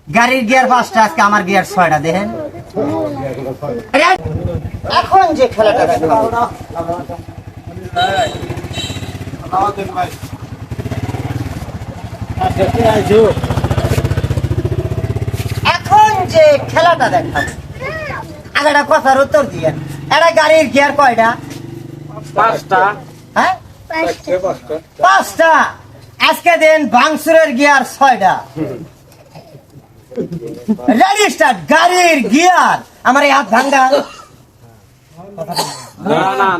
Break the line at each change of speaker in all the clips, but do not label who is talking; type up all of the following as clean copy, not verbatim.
গাড়ির গিয়ার 5টা, আজকে আমার গিয়ার 6টা। দেখেন এখন যে খেলাটা দেখাবো, এখন যে খেলাটা দেখাবো, আগে একটা কথার উত্তর দিয়ে, এটা গাড়ির গিয়ার কয়টা?
5টা।
হ্যাঁ 5টা। আজকে দেন ভাঙচুরের গিয়ার 6টা। Ready start. গাড়ির গিয়ার আমার এই হাত ভাঙ্গা,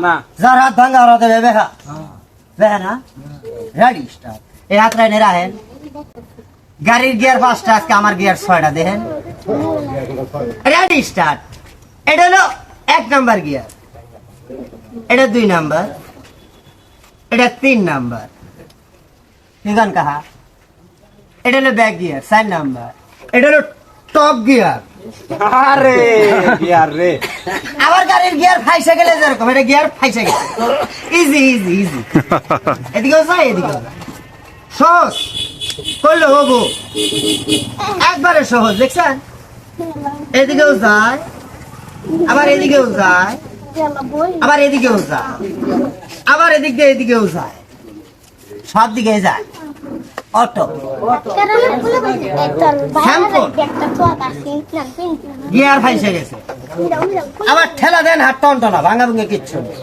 না
যার হাত ভাঙ্গা ওরা দেবে বেহা বেহা না। Ready start. এই হাত লাইনে রাখেন। গাড়ির গিয়ার 5টা, আজকে আমার গিয়ার 6টা। দেখেন রেডি স্টার্ট। এটা হলো 1 নাম্বার গিয়ার, এটা 2 নাম্বার, এটা 3 নাম্বার। নিজান কাহা। এটা হলো ব্যাক গিয়ার 4 নাম্বার, এটা হলো টপ গিয়ার।
আরে গিয়ার রে,
আবার গাড়ির গিয়ার ফাইসে গেলে যেরকম, এটা গিয়ার ফাইসে গেছে। Easy easy easy. এদিকেও যায় এদিকেও যায়, সহজ করলে হবো, একবারে সহজ। দেখছেন এদিকেও যায়, আবার এদিকেও যায়, আবার এদিকেও যায়, আবার এদিক দিয়ে এদিকেও যায়, সব দিকে যায়। অটো গিয়ার ফাইসে গেছে। আবার ঠেলা দেন, হাত টন টনা ভাঙা ভুঙে কিচ্ছু নেই।